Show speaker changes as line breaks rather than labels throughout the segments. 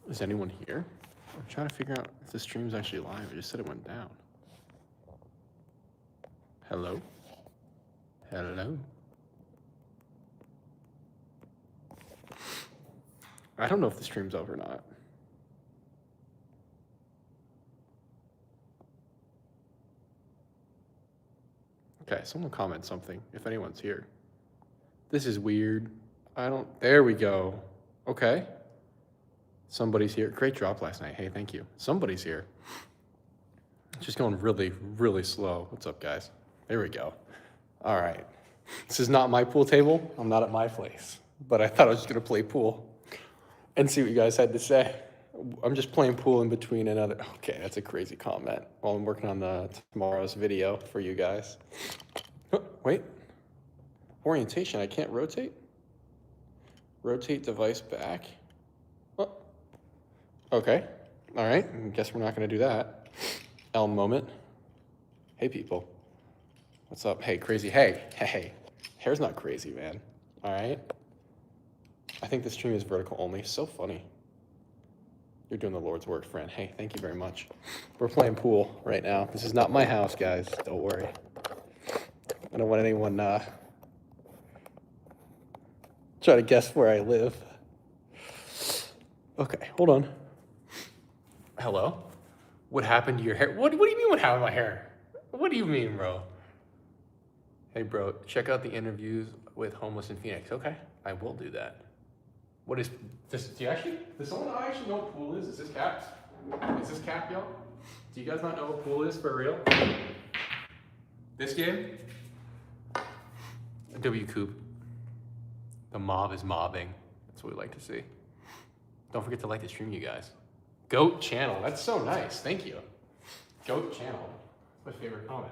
Is anyone here? I'm trying to figure out if the stream's actually live. It just said it went down. Hello? Hello? I don't know if the stream's over or not. Okay, someone comment something if anyone's here. This is weird. There we go. Okay. Somebody's here. Great drop last night. Hey, thank you. Somebody's here. Just going really, really slow. What's up, guys? There we go. All right. This is not my pool table. I'm not at my place. But I thought I was just going to play pool and see what you guys had to say. I'm just playing pool in between another. Okay, that's a crazy comment. While I'm working on tomorrow's video for you guys. Oh, wait. Orientation. I can't rotate? Rotate device back. Oh. Okay. All right. I guess we're not going to do that. Elm moment. Hey, people. What's up? Hey, crazy. Hey. Hair's not crazy, man. All right. I think the stream is vertical only. So funny. You're doing the Lord's work, friend. Hey, thank you very much. We're playing pool right now. This is not my house, guys. Don't worry. I don't want anyone try to guess where I live. Okay, hold on. Hello? What happened to your hair? What do you mean what happened to my hair? What do you mean, bro? Hey, bro, check out the interviews with Homeless in Phoenix. Okay, I will do that. What is this? Does someone actually know what pool is? Is this Cap? Is this Cap, y'all? Do you guys not know what pool is for real? This game? W Coop. The mob is mobbing. That's what we like to see. Don't forget to like the stream, you guys. Goat channel. That's so nice. Thank you. Goat channel. That's my favorite comment.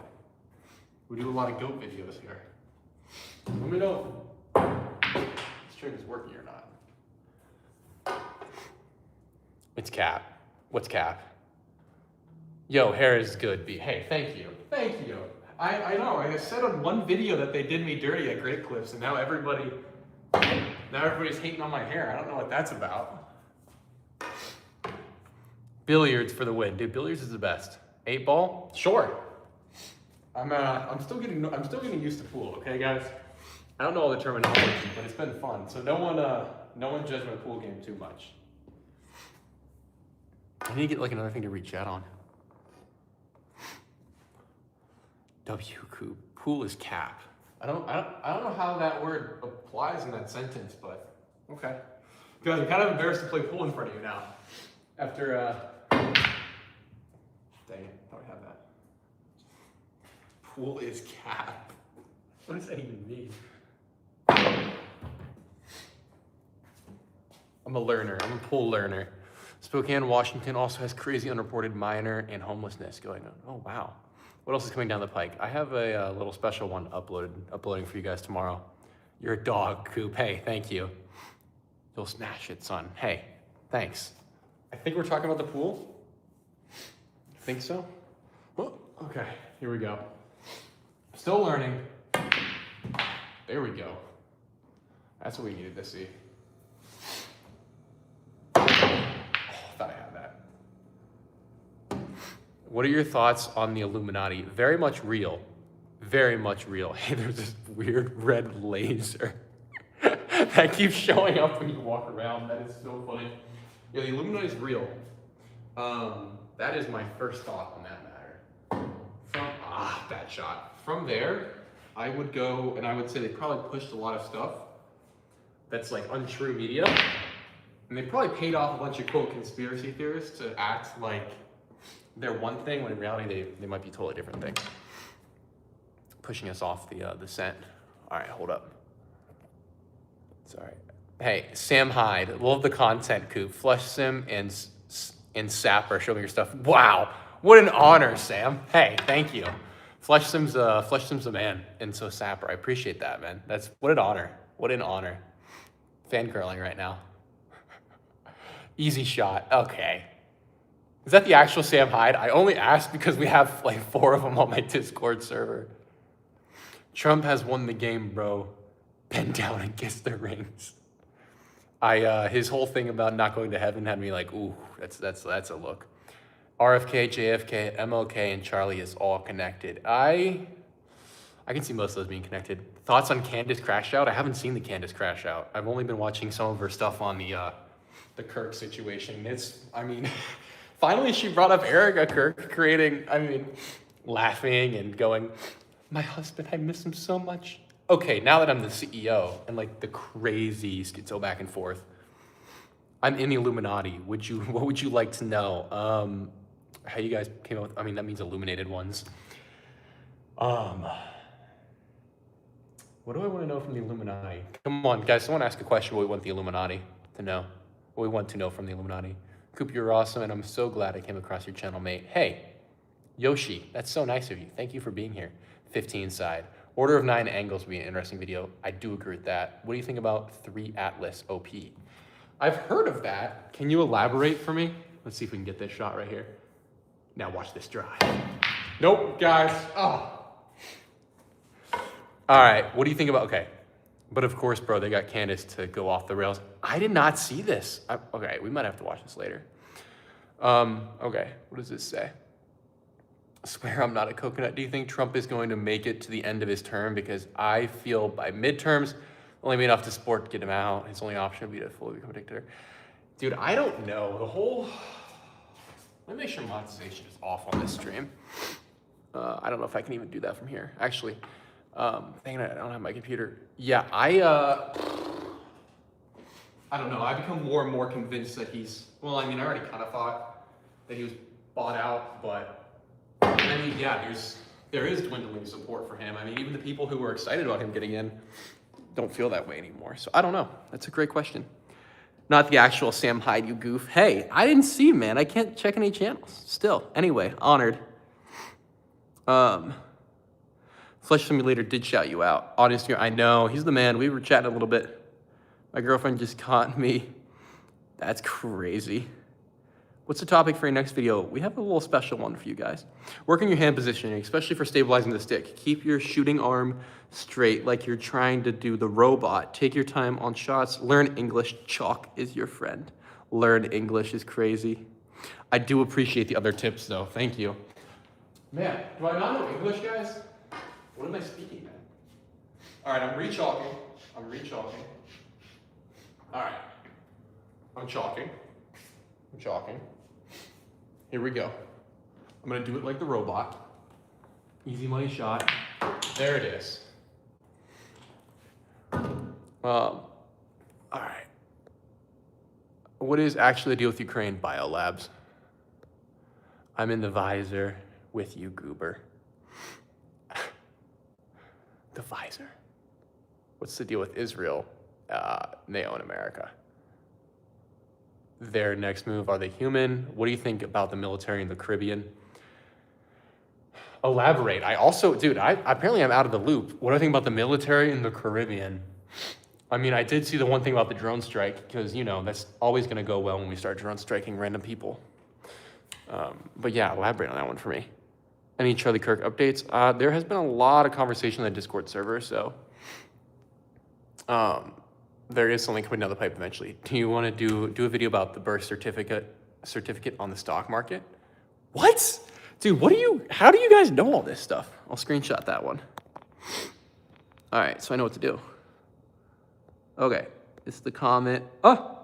We do a lot of goat videos here. Let me know if the stream is working or not. It's Cap. What's Cap? Yo, hair is good, B. Hey, thank you. Thank you. I know. I said on one video that they did me dirty at Great Cliffs, and now everybody's hating on my hair. I don't know what that's about. Billiards for the win. Dude, billiards is the best. 8-ball? Sure. I'm still getting used to pool, okay, guys? I don't know all the terminology, but it's been fun. So no one judge my pool game too much. I need to get like another thing to read chat on. W Coop. Pool is Cap. I don't know how that word applies in that sentence, but okay. Guys, I'm kind of embarrassed to play pool in front of you now. After dang it, I don't have that. Pool is Cap. What does that even mean? I'm a learner. I'm a pool learner. Spokane, Washington also has crazy unreported minor and homelessness going on. Oh, wow. What else is coming down the pike? I have a little special one uploading for you guys tomorrow. You're a dog, Coop. Hey, thank you. You'll smash it, son. Hey, thanks. I think we're talking about the pool. Think so? Oh, okay, here we go. Still learning. There we go. That's what we needed to see. Thought I had that. What are your thoughts on the Illuminati? Very much real. Very much real. Hey, there's this weird red laser that keeps showing up when you walk around. That is so funny. Yeah, the Illuminati is real. That is my first thought on that matter. Bad shot. From there, I would go and I would say they probably pushed a lot of stuff that's like untrue media. And they probably paid off a bunch of, quote, conspiracy theorists to act like they're one thing, when in reality they might be a totally different thing. Pushing us off the scent. All right, hold up. Sorry. Hey, Sam Hyde, love the content, Coop. Flush Sim and Sapper, show me your stuff. Wow, what an honor, Sam. Hey, thank you. Flush Sim's a man, and so Sapper, I appreciate that, man. What an honor. What an honor. Fangirling right now. Easy shot. Okay. Is that the actual Sam Hyde? I only asked because we have like 4 of them on my Discord server. Trump has won the game, bro. Bend down and kiss the rings. His whole thing about not going to heaven had me like, ooh, that's a look. RFK, JFK, MLK, and Charlie is all connected. I can see most of those being connected. Thoughts on Candace Crash Out? I haven't seen the Candace Crash Out. I've only been watching some of her stuff on the Kirk situation. Finally she brought up Erica Kirk laughing and going, my husband, I miss him so much. Okay, now that I'm the CEO and like the crazy schizo back and forth, I'm in the Illuminati. What would you like to know? How you guys came up with, that means illuminated ones. What do I want to know from the Illuminati? Come on, guys, someone ask a question what we want the Illuminati to know. What we want to know from the Illuminati. Coop, you're awesome, and I'm so glad I came across your channel, mate. Hey, Yoshi, that's so nice of you. Thank you for being here. 15 side. Order of 9 angles would be an interesting video. I do agree with that. What do you think about 3 Atlas OP? I've heard of that. Can you elaborate for me? Let's see if we can get this shot right here. Now watch this drive. Nope, guys. Oh. All right, what do you think about, okay. But of course, bro, they got Candace to go off the rails. I did not see this. Okay, we might have to watch this later. Okay, what does this say? I swear I'm not a coconut. Do you think Trump is going to make it to the end of his term? Because I feel by midterms, only be enough to support to get him out. His only option would be to fully become a dictator. Dude, I don't know. Let me make sure monetization is off on this stream. I don't know if I can even do that from here. Actually, dang it, I don't have my computer. Yeah, I don't know. I become more and more convinced that I already kind of thought that he was bought out, but yeah, there is dwindling support for him. Even the people who were excited about him getting in don't feel that way anymore. So I don't know. That's a great question. Not the actual Sam Hyde, you goof. Hey, I didn't see him, man. I can't check any channels. Still. Anyway, honored. Flesh Simulator did shout you out. Audience here, I know. He's the man. We were chatting a little bit. My girlfriend just caught me. That's crazy. What's the topic for your next video? We have a little special one for you guys. Working your hand positioning, especially for stabilizing the stick. Keep your shooting arm straight like you're trying to do the robot. Take your time on shots. Learn English. Chalk is your friend. Learn English is crazy. I do appreciate the other tips though. Thank you. Man, do I not know English, guys? What am I speaking, man? All right, I'm re-chalking. All right, I'm chalking. Here we go. I'm gonna do it like the robot. Easy money shot. There it is. All right. What is actually the deal with Ukraine biolabs? I'm in the visor with you, goober. The visor. What's the deal with Israel? They own America. Their next move, are they human? What do you think about the military in the Caribbean? Elaborate. Apparently I'm out of the loop. What do I think about the military in the Caribbean? I did see the one thing about the drone strike, because, that's always going to go well when we start drone striking random people. But yeah, elaborate on that one for me. Any Charlie Kirk updates? There has been a lot of conversation on the Discord server, so there is something coming down the pipe eventually. Do you want to do a video about the birth certificate on the stock market? What? Dude, how do you guys know all this stuff? I'll screenshot that one. All right, so I know what to do. Okay, it's the comment. Oh,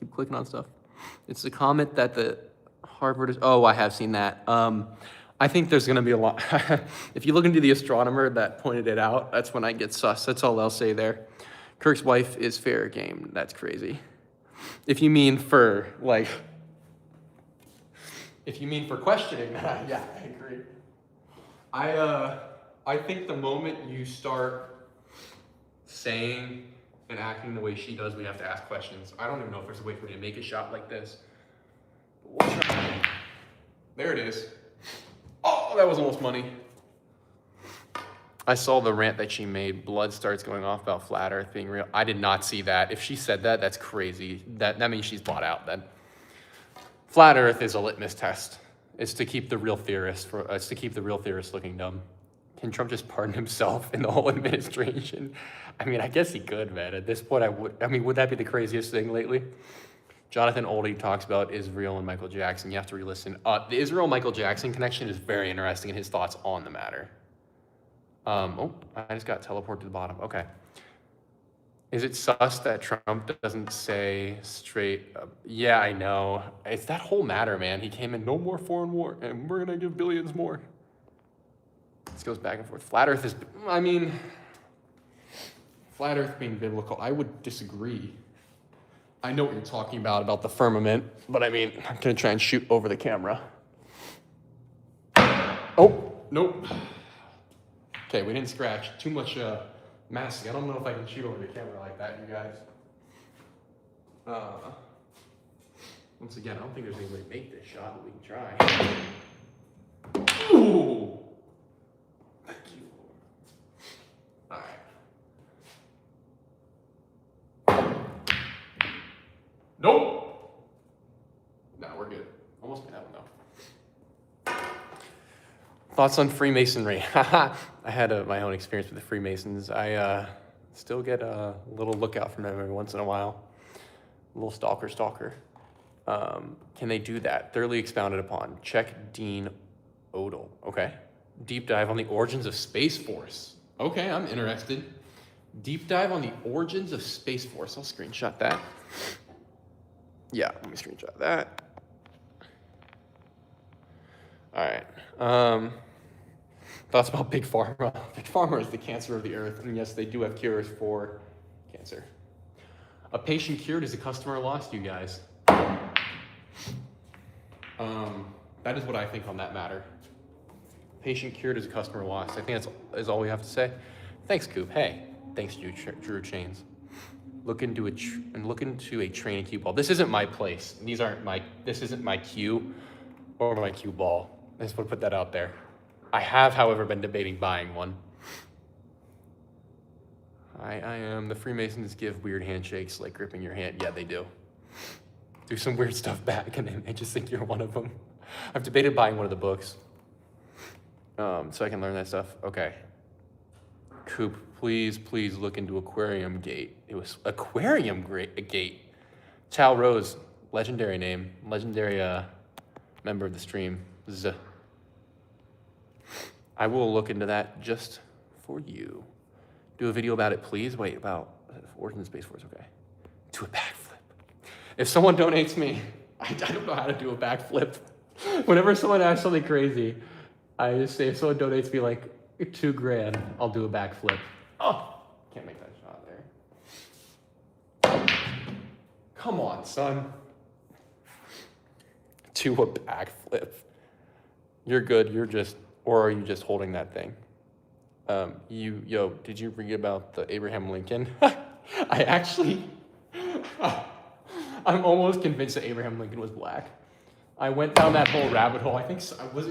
keep clicking on stuff. It's the comment that the Harvard is, I have seen that. I think there's gonna be a lot. If you look into the astronomer that pointed it out, that's when I get sus. That's all I'll say there. Kirk's wife is fair game. That's crazy. If you mean for questioning that, yeah, I agree. I think the moment you start saying and acting the way she does, we have to ask questions. I don't even know if there's a way for me to make a shot like this. But we'll try. There it is. Oh, that was almost money. I saw the rant that she made. Blood starts going off about flat Earth being real. I did not see that. If she said that, that's crazy. That means she's bought out then. Flat Earth is a litmus test. It's to keep the real theorists looking dumb. Can Trump just pardon himself and the whole administration? I mean, I guess he could, man. At this point, would that be the craziest thing lately? Jonathan Oldie talks about Israel and Michael Jackson. You have to re-listen. The Israel-Michael Jackson connection is very interesting in his thoughts on the matter. I just got teleported to the bottom. Okay. Is it sus that Trump doesn't say straight up? Yeah, I know. It's that whole matter, man. He came in, no more foreign war, and we're going to give billions more. This goes back and forth. Flat Earth is, Flat Earth being biblical, I would disagree. I know what you're talking about the firmament, but I'm going to try and shoot over the camera. Oh, nope. Okay, we didn't scratch. Too much masking. I don't know if I can shoot over the camera like that, you guys. Once again, I don't think there's any way to make this shot, but we can try. Ooh! Thank you. All right. Nope! No, we're good. Almost made that one, though. Thoughts on Freemasonry? I had my own experience with the Freemasons. I still get a little lookout from them every once in a while. A little stalker. Can they do that? Thoroughly expounded upon. Check Dean Odell. Okay. Deep dive on the origins of Space Force. Okay, I'm interested. Deep dive on the origins of Space Force. I'll screenshot that. Yeah, let me screenshot that. All right. Thoughts about Big Pharma. Big Pharma is the cancer of the earth, and yes, they do have cures for cancer. A patient cured is a customer lost, you guys. That is what I think on that matter. Patient cured is a customer lost. I think that's all we have to say. Thanks, Coop. Hey, thanks, Drew Chains. Look into a train and cue ball. This isn't my place. This isn't my cue or my cue ball. I just want to put that out there. I have, however, been debating buying one. I am. The Freemasons give weird handshakes, like gripping your hand. Yeah, they do. Do some weird stuff back, and they just think you're one of them. I've debated buying one of the books, so I can learn that stuff. Okay. Coop, please look into Aquarium Gate. It was Aquarium Gate. Chow Rose, legendary name, legendary member of the stream. I will look into that just for you. Do a video about it, please. Wait, about Origin of Space Force, okay. Do a backflip. If someone donates me, I don't know how to do a backflip. Whenever someone asks something crazy, I just say, if someone donates me like $2,000, I'll do a backflip. Oh, can't make that shot there. Come on, son. Do a backflip. You're good, or are you just holding that thing? Did you read about the Abraham Lincoln? I'm almost convinced that Abraham Lincoln was black. I went down that whole rabbit hole. I think, was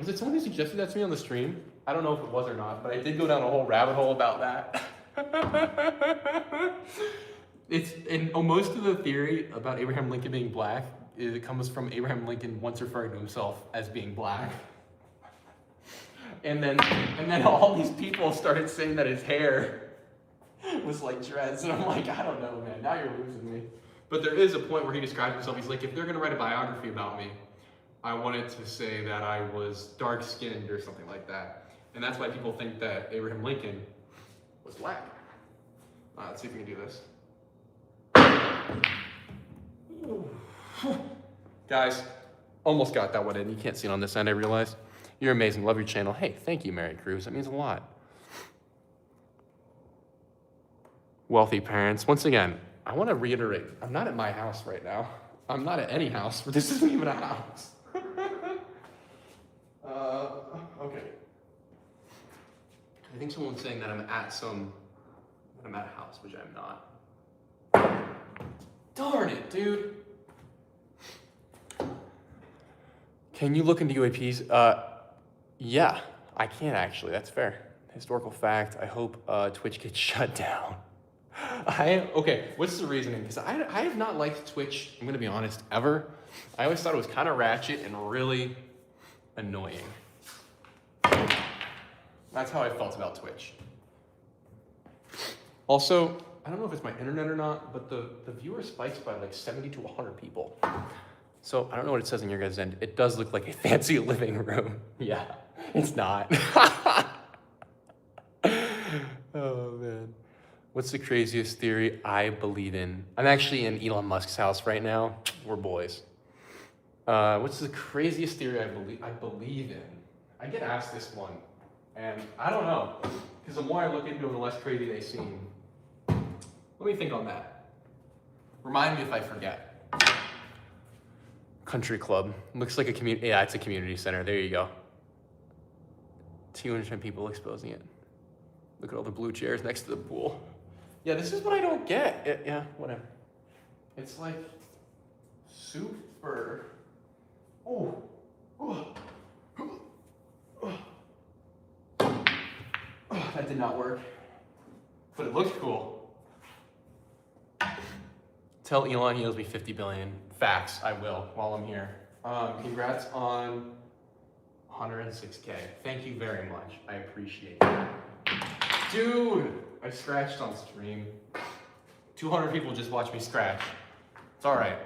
it someone who suggested that to me on the stream? I don't know if it was or not, but I did go down a whole rabbit hole about that. Most of the theory about Abraham Lincoln being black, it comes from Abraham Lincoln once referring to himself as being black. And then all these people started saying that his hair was like dreads, and I'm like, I don't know, man. Now you're losing me. But there is a point where he describes himself. He's like, if they're gonna write a biography about me, I wanted to say that I was dark-skinned or something like that. And that's why people think that Abraham Lincoln was black. Let's see if we can do this. Guys, almost got that one in. You can't see it on this end, I realize. You're amazing. Love your channel. Hey, thank you, Mary Cruz. That means a lot. Wealthy parents. Once again, I want to reiterate, I'm not at my house right now. I'm not at any house. This isn't even a house. Okay. I think someone's saying that I'm at a house, which I'm not. Darn it, dude. Can you look into UAPs? Yeah, I can actually. That's fair. Historical fact. I hope Twitch gets shut down. Okay, what's the reasoning? Because I have not liked Twitch, I'm going to be honest, ever. I always thought it was kind of ratchet and really annoying. That's how I felt about Twitch. Also, I don't know if it's my internet or not, but the viewer spikes by like 70 to 100 people. So I don't know what it says on your guys' end. It does look like a fancy living room. Yeah, it's not. Oh, man. What's the craziest theory I believe in? I'm actually in Elon Musk's house right now. We're boys. What's the craziest theory I believe in? I get asked this one, and I don't know, because the more I look into them, the less crazy they seem. Let me think on that. Remind me if I forget. Country club. Looks like a community. Yeah, it's a community center. There you go. 210 people exposing it. Look at all the blue chairs next to the pool. Yeah, this is what I don't get. Yeah, whatever. It's like super. Oh. That did not work. But it looked cool. Tell Elon he owes me 50 billion. Facts, I will, while I'm here. Congrats on 106K. Thank you very much. I appreciate it. Dude, I scratched on stream. 200 people just watched me scratch. It's all right.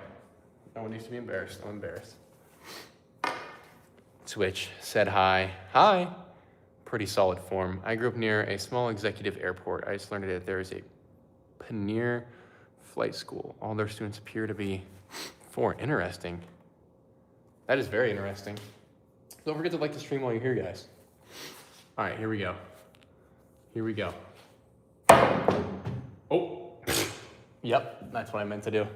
No one needs to be embarrassed. I'm embarrassed. Twitch said hi. Hi. Pretty solid form. I grew up near a small executive airport. I just learned that there is a Paneer flight school. All their students appear to be foreign. Interesting. That is very interesting. Don't forget to like the stream while you're here, guys. All right, here we go. Here we go. Oh, yep, that's what I meant to do.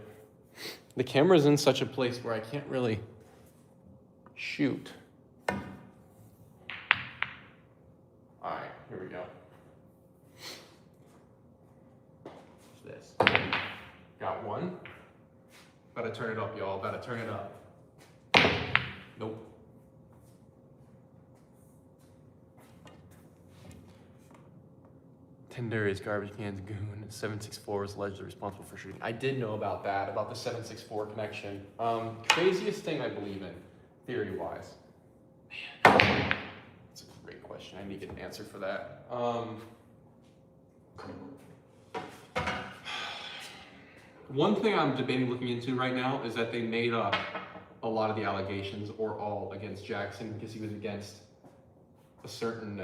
The camera's in such a place where I can't really shoot. All right, here we go. What's this? Got one. About to turn it up, y'all. About to turn it up. Nope. Tinder is garbage cans goon. 764 was allegedly responsible for shooting. I did know about that, about the 764 connection. Craziest thing I believe in, theory-wise. Man, that's a great question. I need to get an answer for that. One thing I'm debating looking into right now is that they made up a lot of the allegations, or all, against Jackson because he was against a certain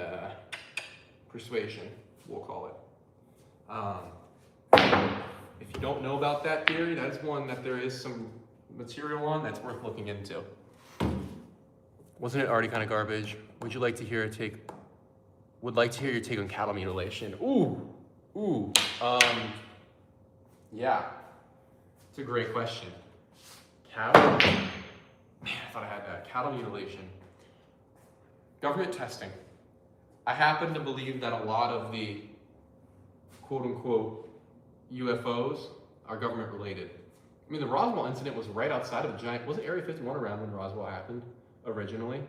persuasion, we'll call it. If you don't know about that theory, that's one that there is some material on that's worth looking into. Wasn't it already kind of garbage? Would like to hear your take on cattle mutilation. Yeah, it's a great question. Cattle, man, I thought I had that. Cattle mutilation. Government testing. I happen to believe that a lot of the quote-unquote UFOs are government-related. I mean, the Roswell incident was right outside of a giant, wasn't Area 51 around when Roswell happened originally?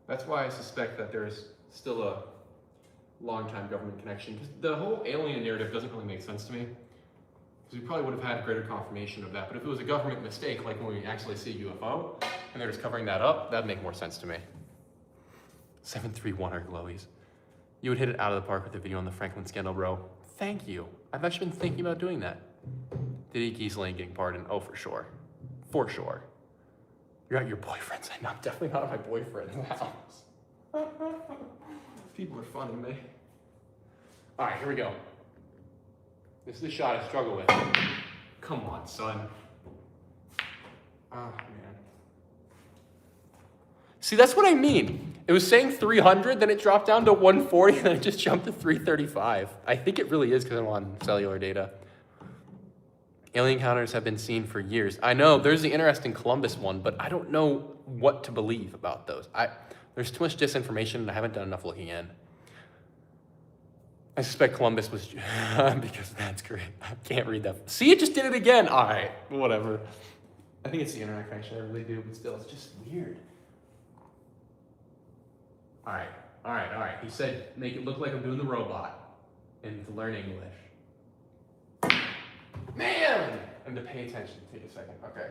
That's why I suspect that there's still a long-time government connection. Because the whole alien narrative doesn't really make sense to me. Because we probably would have had greater confirmation of that. But if it was a government mistake, like when we actually see a UFO, and they're just covering that up, that'd make more sense to me. 731 are glowies. You would hit it out of the park with the video on the Franklin scandal, bro. Thank you. I've actually been thinking about doing that. Diddy Giesling getting pardoned? Oh, for sure. For sure. You're at your boyfriend's. I'm definitely not at my boyfriend's house. People are funny, me. All right, here we go. This is the shot I struggle with. Come on, son. Oh, man. See, that's what I mean. It was saying 300, then it dropped down to 140, and then it just jumped to 335. I think it really is because I'm on cellular data. Alien encounters have been seen for years. I know, there's the interesting Columbus one, but I don't know what to believe about those. There's too much disinformation, and I haven't done enough looking in. I suspect Columbus was, because that's great. I can't read that. See, it just did it again. All right, whatever. I think it's the internet connection, I really do, but still, it's just weird. All right. He said, make it look like I'm doing the robot and to learn English. Man! And to pay attention. Take a second. Okay.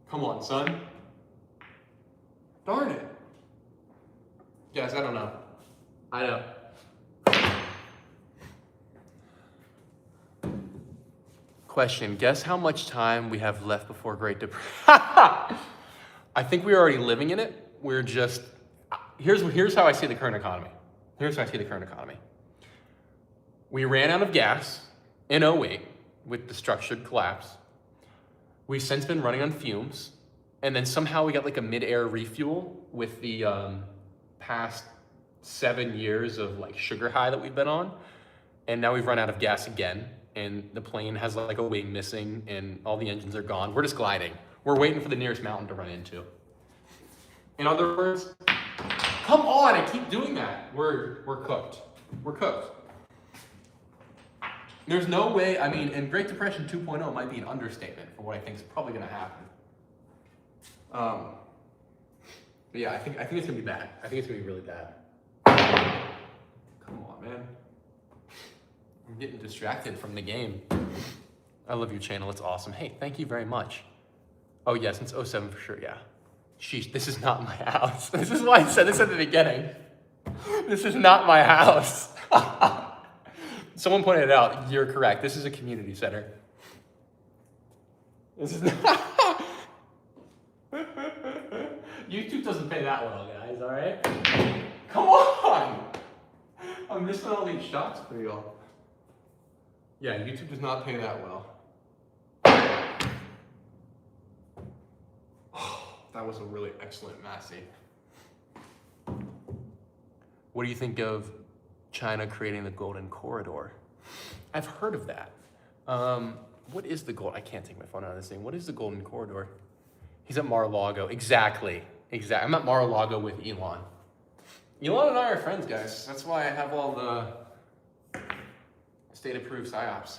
Come on, son. Darn it. Guys, I don't know. I know. Question, guess how much time we have left before Great Depression? I think we're already living in it. We're just, here's how I see the current economy. Here's how I see the current economy. We ran out of gas in 2008 with the structured collapse. We've since been running on fumes. And then somehow we got like a mid-air refuel with the past 7 years of like sugar high that we've been on. And now we've run out of gas again. And the plane has like a wing missing and all the engines are gone. We're just gliding. We're waiting for the nearest mountain to run into. In other words, come on, I keep doing that. We're cooked. We're cooked. There's no way, I mean, and Great Depression 2.0 might be an understatement for what I think is probably gonna happen. But yeah, I think it's gonna be bad. I think it's gonna be really bad. Come on, man. I'm getting distracted from the game. I love your channel, it's awesome. Hey, thank you very much. Oh yeah, since 07 for sure, yeah. Sheesh, this is not my house. This is why I said this at the beginning. This is not my house. Someone pointed it out, you're correct. This is a community center. This is not... YouTube doesn't pay that well, guys, all right? Come on! I'm missing all these shots for y'all. Yeah, YouTube does not pay that well. Oh, that was a really excellent Massey. What do you think of China creating the Golden Corridor? I've heard of that. What is the I can't take my phone out of this thing. What is the Golden Corridor? He's at Mar-a-Lago. Exactly. I'm at Mar-a-Lago with Elon. Elon and I are friends, guys. That's why I have all the state-approved PSYOPs.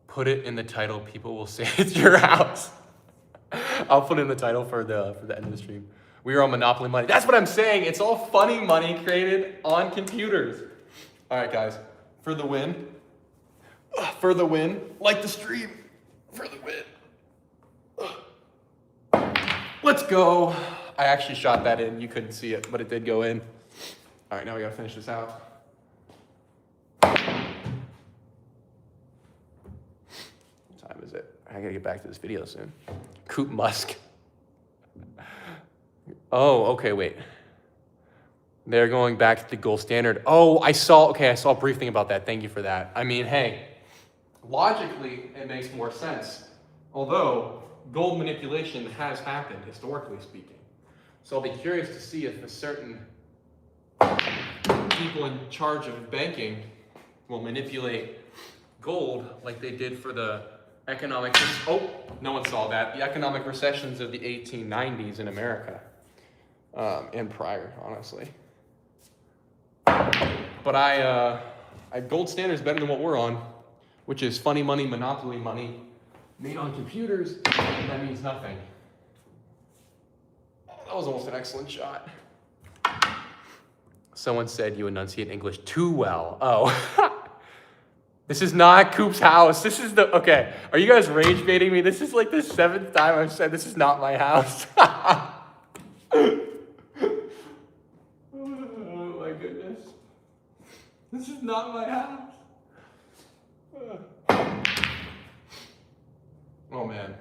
Put it in the title. People will say it's your house. I'll put it in the title for the end of the stream. We are on Monopoly money. That's what I'm saying. It's all funny money created on computers. All right, guys. For the win. For the win. Like the stream. For the win. Let's go. I actually shot that in. You couldn't see it, but it did go in. All right, now we gotta finish this out. What time is it? I gotta get back to this video soon. Coop Musk. Oh, okay, wait. They're going back to the gold standard. Oh, I saw a brief thing about that. Thank you for that. I mean, hey, logically, it makes more sense. Although, gold manipulation has happened, historically speaking. So I'll be curious to see if a certain people in charge of banking will manipulate gold like they did for the economic, no one saw that, the economic recessions of the 1890s in America. And prior, honestly. But gold standard is better than what we're on, which is funny money, monopoly money, made on computers. That means nothing. That was almost an excellent shot. Someone said you enunciate English too well. Oh. This is not Coop's house. This is okay. Are you guys rage baiting me? This is like the 7th time I've said this is not my house. This is not my house. Oh man.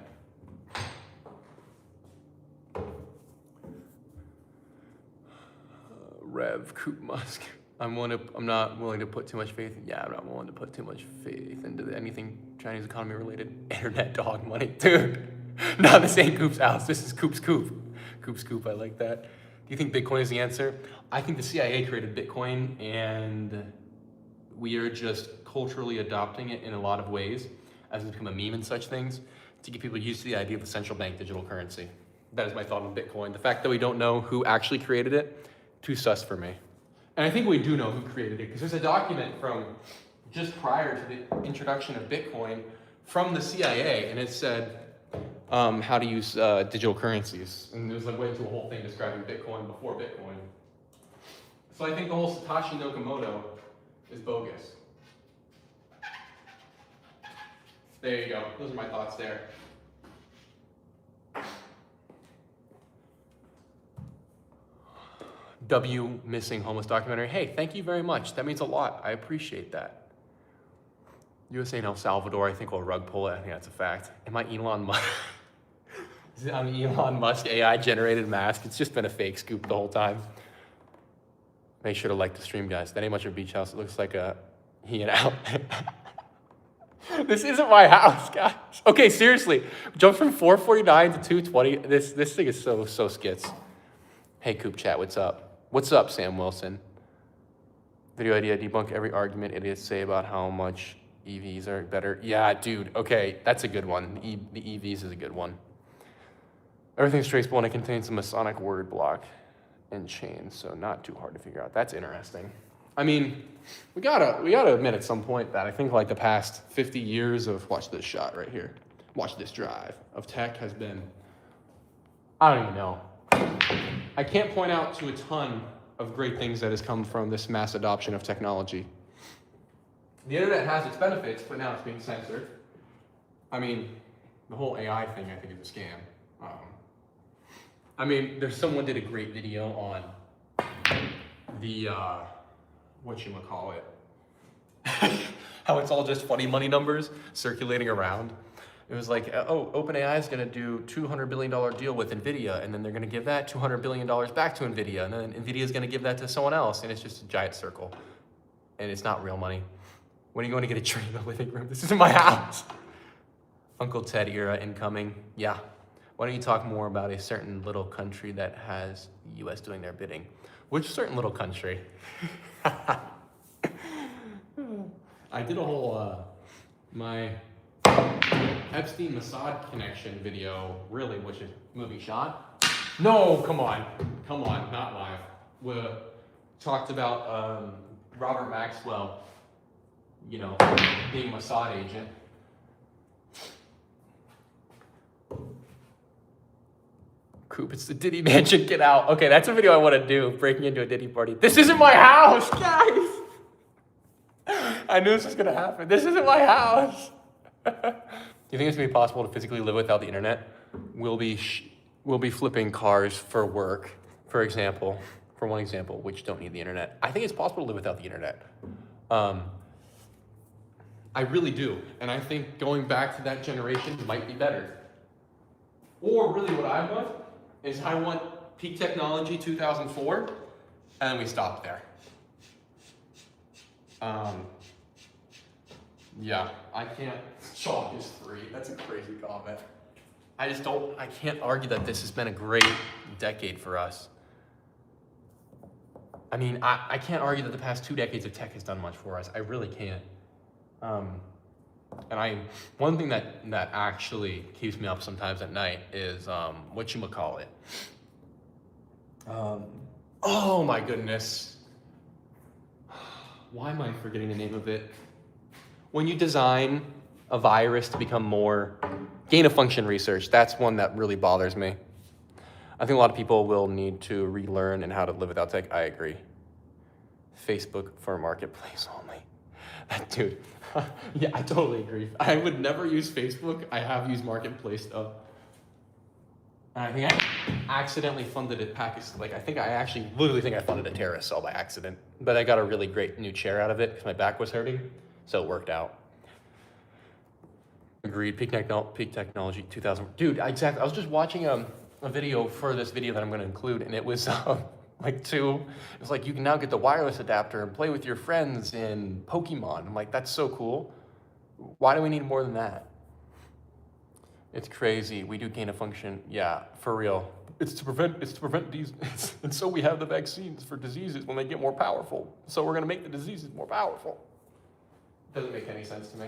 Rev Coop Musk. I'm not willing to put too much faith in. Yeah, I'm not willing to put too much faith into anything Chinese economy related. Internet dog money, dude. No, this ain't Coop's house. This is Coop's Coop. Coop's Coop. I like that. Do you think Bitcoin is the answer? I think the CIA created Bitcoin, and we are just culturally adopting it in a lot of ways, as it's become a meme and such things, to get people used to the idea of a central bank digital currency. That is my thought on Bitcoin. The fact that we don't know who actually created it, too sus for me. And I think we do know who created it, because there's a document from just prior to the introduction of Bitcoin from the CIA, and it said how to use digital currencies. And there's went into a whole thing describing Bitcoin before Bitcoin. So I think the whole Satoshi Nakamoto is bogus. There you go. Those are my thoughts there. W Missing Homeless documentary. Hey, thank you very much. That means a lot. I appreciate that. USA and El Salvador, I think, will rug pull it. I think that's a fact. Am I Elon Musk? I'm Elon Musk AI generated mask. It's just been a fake scoop the whole time. Make sure to like the stream, guys. That ain't much of a beach house. It looks like a he and out. This isn't my house, guys. Okay, seriously. Jump from 449 to 220. This thing is so skits. Hey, Coop Chat, what's up? What's up, Sam Wilson? Video idea, debunk every argument idiots say about how much EVs are better. Yeah, dude. Okay, that's a good one. The EVs is a good one. Everything's traceable and it contains a Masonic word block and chain, so not too hard to figure out. That's interesting. I mean, we gotta admit at some point that I think like the past 50 years of, watch this shot right here, watch this drive of tech has been, I don't even know. I can't point out to a ton of great things that has come from this mass adoption of technology. The internet has its benefits, but now it's being censored. I mean, the whole AI thing I think is a scam. I mean, someone did a great video on the, whatchamacallit, how it's all just funny money numbers circulating around. It was like, oh, OpenAI is going to do $200 billion deal with NVIDIA, and then they're going to give that $200 billion back to NVIDIA, and then NVIDIA is going to give that to someone else, and it's just a giant circle. And it's not real money. When are you going to get a tree in the living room? This isn't my house. Uncle Ted era incoming. Yeah. Why don't you talk more about a certain little country that has the US doing their bidding? Which certain little country? I did a whole, my Epstein Mossad connection video, really, which is movie shot. No, come on, not live. We talked about Robert Maxwell, you know, being a Mossad agent. Coop, it's the Diddy Mansion, get out. Okay, that's a video I want to do, breaking into a Diddy party. This isn't my house, guys. I knew this was gonna happen. This isn't my house. Do you think it's gonna be possible to physically live without the internet? We'll be flipping cars for work, for one example, which don't need the internet. I think it's possible to live without the internet. I really do, and I think going back to that generation might be better. Or really what I want is I want peak technology 2004, and we stop there. Yeah, I can't, chalk is free. That's a crazy comment. I can't argue that this has been a great decade for us. I mean, I can't argue that the past 2 decades of tech has done much for us. I really can't. One thing that actually keeps me up sometimes at night is, whatchamacallit. Oh my goodness. Why am I forgetting the name of it? When you design a virus to become more gain-of-function research, that's one that really bothers me. I think a lot of people will need to relearn and how to live without tech. I agree. Facebook for marketplace only. That dude. Yeah, I totally agree. I would never use Facebook. I have used marketplace though. And I think I accidentally funded a Pakistan. Like I literally think I funded a terrorist cell by accident. But I got a really great new chair out of it because my back was hurting, so it worked out. Agreed. Peak technology 2000. Dude, exactly. I was just watching a video for this video that I'm going to include, and it was it was like you can now get the wireless adapter and play with your friends in Pokemon. I'm like, that's so cool. Why do we need more than that? It's crazy. We do gain a function. Yeah, for real. It's to prevent these. And so we have the vaccines for diseases when they get more powerful. So we're going to make the diseases more powerful. Doesn't make any sense to me.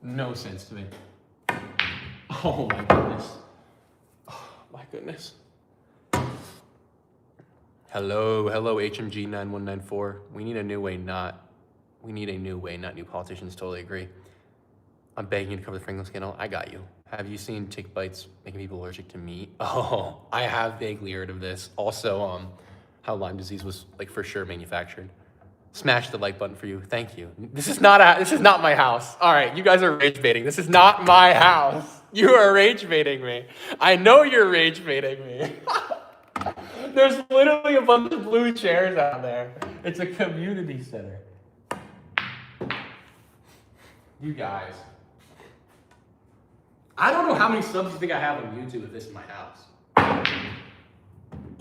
No sense to me. Oh my goodness. Oh my goodness. Hello, HMG 9194. We need a new way, not new politicians. Totally agree. I'm begging you to cover the Franklin scandal. I got you. Have you seen tick bites making people allergic to meat? Oh, I have vaguely heard of this. Also, how Lyme disease was for sure manufactured. Smash the like button for you. Thank you. This is not my house. All right, you guys are rage baiting. This is not my house. You are rage baiting me. I know you're rage baiting me. There's literally a bunch of blue chairs out there. It's a community center. You guys. I don't know how many subs you think I have on YouTube if this is my house.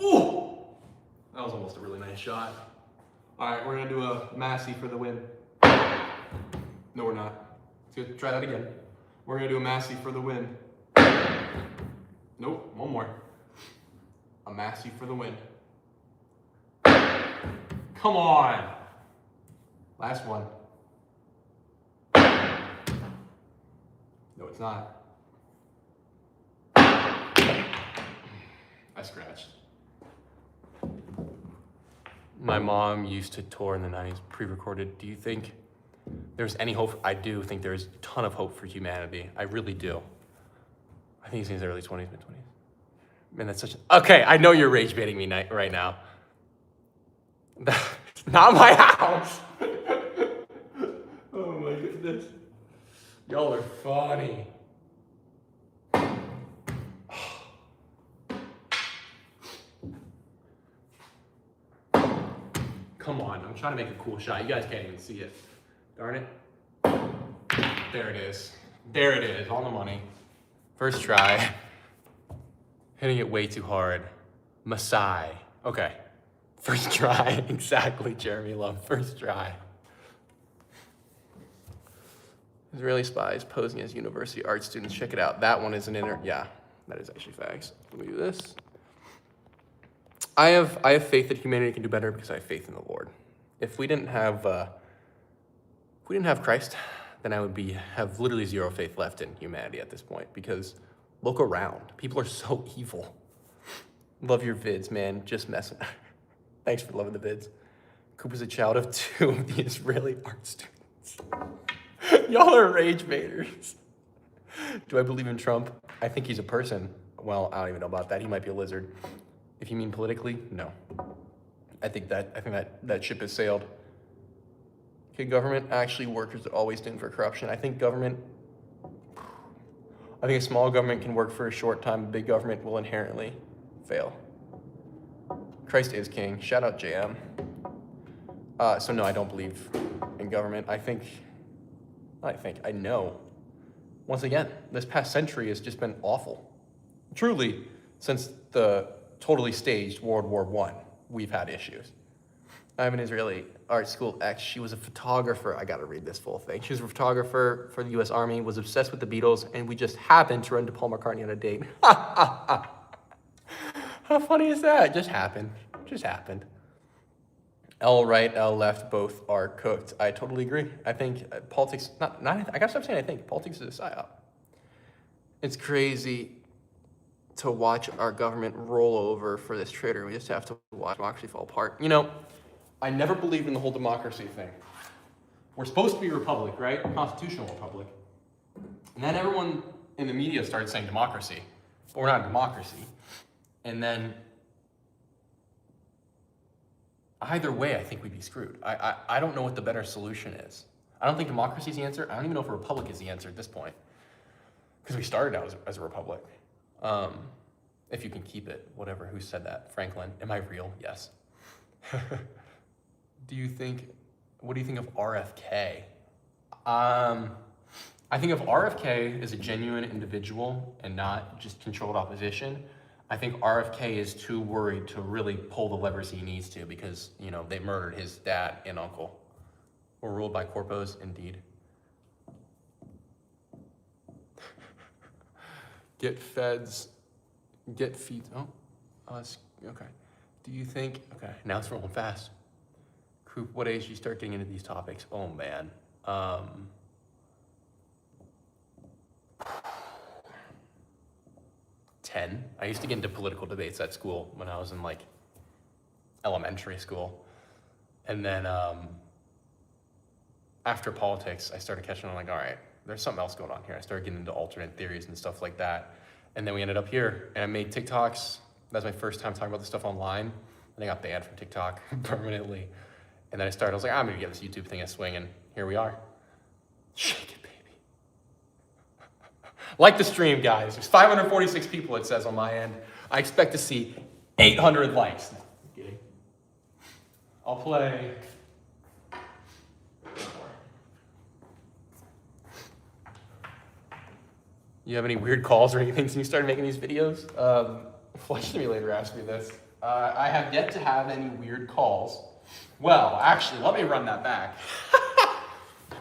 Ooh! That was almost a really nice shot. Alright, we're gonna do a Massey for the win. No, we're not. Let's try that again. We're gonna do a Massey for the win. Nope, one more. A Massey for the win. Come on! Last one. No, it's not. I scratched. My mom used to tour in the 90s, pre-recorded. Do you think there's any hope? I do think there's a ton of hope for humanity. I really do. I think he's in his early 20s, mid-20s. Man, that's such a... Okay, I know you're rage baiting me right now. That's not my house. Oh my goodness. Y'all are funny. Come on, I'm trying to make a cool shot. You guys can't even see it. Darn it. There it is. There it is, on the money. First try. Hitting it way too hard. Masai. Okay. First try. Exactly, Jeremy Love. First try. Israeli spies posing as university art students. Check it out. That one is an inner. Yeah, that is actually facts. Let me do this. I have faith that humanity can do better because I have faith in the Lord. If we didn't have Christ, then I would have literally zero faith left in humanity at this point, because look around. People are so evil. Love your vids, man. Just messing. Thanks for loving the vids. Coop is a child of 2 of the Israeli art students. Y'all are rage baiters. Do I believe in Trump? I think he's a person. Well, I don't even know about that. He might be a lizard. If you mean politically, no. I think that ship has sailed. Can government actually work, or is it always doomed for corruption? I think a small government can work for a short time. A big government will inherently fail. Christ is king. Shout out JM. So no, I don't believe in government. I know. Once again, this past century has just been awful. Truly, since the totally staged World War I, we've had issues. I have an Israeli art school ex. She was a photographer. I gotta read this full thing. She was a photographer for the US Army, was obsessed with the Beatles, and we just happened to run into Paul McCartney on a date. How funny is that? Just happened. L right, L left, both are cooked. I totally agree. I think politics, I gotta stop saying I think. Politics is a psyop. It's crazy to watch our government roll over for this traitor. We just have to watch democracy fall apart. You know, I never believed in the whole democracy thing. We're supposed to be a republic, right? A constitutional republic. And then everyone in the media started saying democracy, but we're not a democracy. And then either way, I think we'd be screwed. I don't know what the better solution is. I don't think democracy is the answer. I don't even know if a republic is the answer at this point, because we started out as a republic. If you can keep it, whatever. Who said that? Franklin. Am I real? Yes. What do you think of RFK? I think of RFK as a genuine individual and not just controlled opposition. I think RFK is too worried to really pull the levers he needs to, because, you know, they murdered his dad and uncle. We're ruled by corpos, indeed. Get feds, get feet. Oh, okay. Do you think, okay, now it's rolling fast. Coop, what age do you start getting into these topics? Oh man. 10. I used to get into political debates at school when I was in like elementary school. And then after politics, I started catching on, like, all right, there's something else going on here. I started getting into alternate theories and stuff like that. And then we ended up here, and I made TikToks. That was my first time talking about this stuff online. And I got banned from TikTok permanently. And then I was like, I'm gonna get this YouTube thing a swing, and here we are. Shake it, baby. Like the stream, guys. There's 546 people, it says on my end. I expect to see 800 likes. No, I'm kidding. I'll play. You have any weird calls or anything since you started making these videos? Flight Simulator asked me this. I have yet to have any weird calls. Well, actually, let me run that back.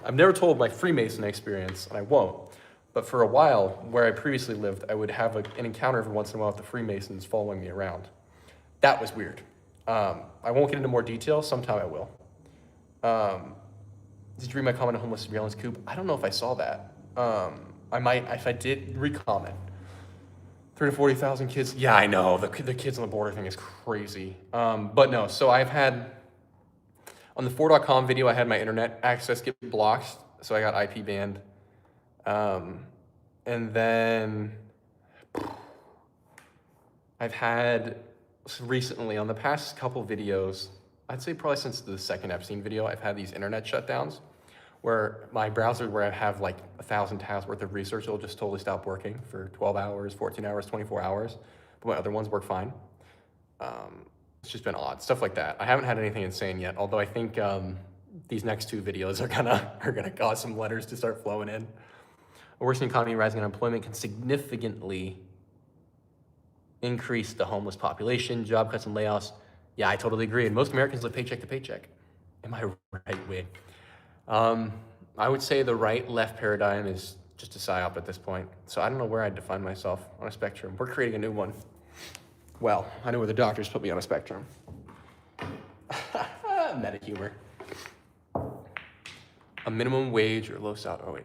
I've never told my Freemason experience, and I won't. But for a while, where I previously lived, I would have an encounter every once in a while with the Freemasons following me around. That was weird. I won't get into more detail. Sometime I will. Did you read my comment on homeless surveillance coop? I don't know if I saw that. I might, if I did, re-comment. 30 to 40,000 kids. Yeah, I know. The kids on the border thing is crazy. But no, so I've had, on the 4.com video, I had my internet access get blocked, so I got IP banned. And then I've had recently, on the past couple videos, I'd say probably since the second Epstein video, I've had these internet shutdowns where my browser, where I have like 1,000 tabs worth of research, will just totally stop working for 12 hours, 14 hours, 24 hours. But my other ones work fine. It's just been odd, stuff like that. I haven't had anything insane yet, although I think these next two videos are gonna cause some letters to start flowing in. A worsening economy, rising unemployment can significantly increase the homeless population, job cuts and layoffs. Yeah, I totally agree. And most Americans live paycheck to paycheck. Am I right, Wade? I would say the right-left paradigm is just a psyop at this point. So I don't know where I'd define myself on a spectrum. We're creating a new one. Well, I know where the doctors put me on a spectrum. Meta humor. A minimum wage or low salary. Oh wait,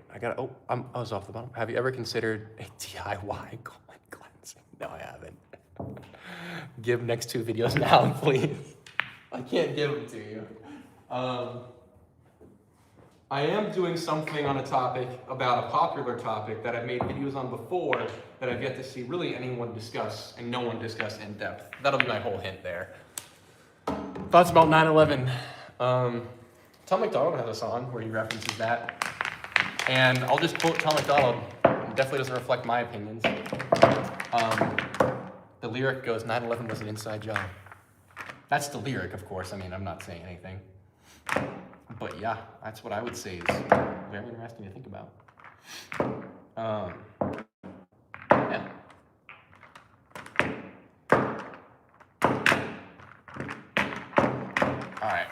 I was off the bottom. Have you ever considered a DIY colon cleansing? No, I haven't. Give next two videos now, please. I can't give them to you. I am doing something on a topic about a popular topic that I've made videos on before that I've yet to see really anyone discuss and no one discuss in depth. That'll be my whole hint there. Thoughts about 9/11. Tom McDonald has a song where he references that. And I'll just quote Tom McDonald. It definitely doesn't reflect my opinions. The lyric goes, 9/11 was an inside job. That's the lyric, of course. I mean, I'm not saying anything. But yeah, that's what I would say is very interesting to think about. Yeah. All right.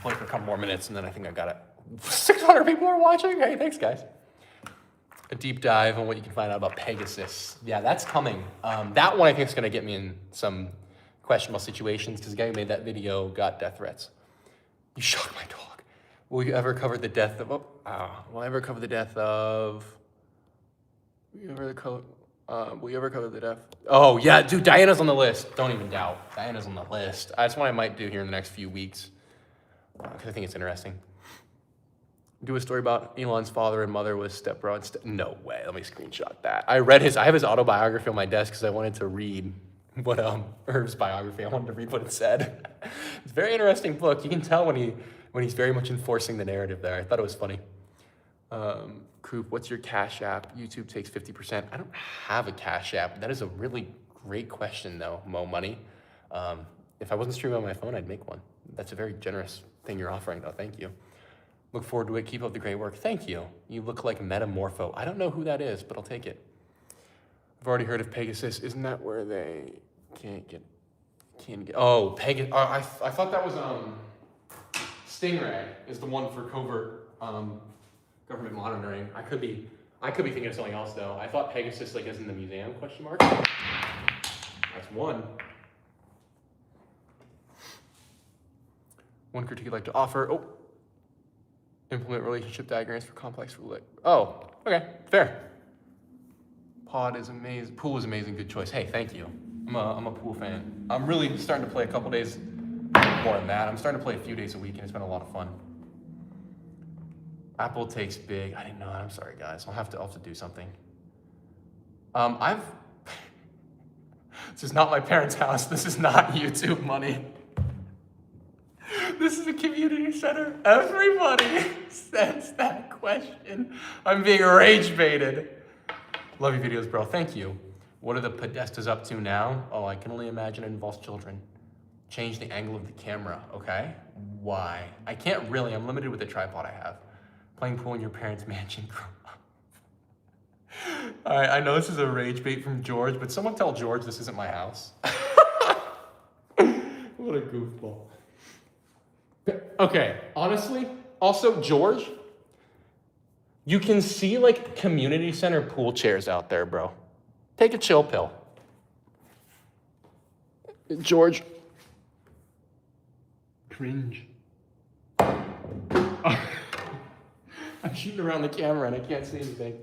Play for a couple more minutes and then I think I got it. 600 people are watching? Hey, thanks guys. A deep dive on what you can find out about Pegasus. Yeah, that's coming. That one I think is gonna get me in some questionable situations because the guy who made that video got death threats. You shocked my dog. Will you ever cover the death of, will you ever cover the death? Oh yeah, dude, Diana's on the list. Don't even doubt, Diana's on the list. That's what I might do here in the next few weeks. Because I think it's interesting. Do a story about Elon's father and mother was stepbro. No way, let me screenshot that. I have his autobiography on my desk because I wanted to read what Irv's biography. I wanted to read what it said. It's a very interesting book. You can tell when he's very much enforcing the narrative there. I thought it was funny. Coop, what's your Cash App? YouTube takes 50%. I don't have a Cash App. That is a really great question though, Mo Money. If I wasn't streaming on my phone, I'd make one. That's a very generous thing you're offering though, thank you. Look forward to it, keep up the great work. Thank you. You look like Metamorpho. I don't know who that is, but I'll take it. I've already heard of Pegasus. Isn't that where they can't get, oh, Pegasus, I thought that was, Stingray is the one for covert, government monitoring. I could be thinking of something else though. I thought Pegasus like is in the museum, question mark. That's one. One critique you'd like to offer. Oh, implement relationship diagrams for complex roulette. Oh, okay, fair. Pod is amazing. Pool is amazing. Good choice. Hey, thank you. I'm a pool fan. I'm really starting to play a couple days more than that. I'm starting to play a few days a week, and it's been a lot of fun. Apple takes big. I didn't know that. I'm sorry, guys. I'll have to do something. This is not my parents' house. This is not YouTube money. This is a community center. Everybody sends that question. I'm being rage baited. Love your videos, bro. Thank you. What are the Podestas up to now? Oh, I can only imagine it involves children. Change the angle of the camera, okay? Why? I can't really. I'm limited with the tripod I have. Playing pool in your parents' mansion. All right, I know this is a rage bait from George, but someone tell George this isn't my house. What a goofball. Okay, honestly, also, George, you can see like community center pool chairs out there, bro. Take a chill pill. George. Cringe. I'm shooting around the camera and I can't see anything.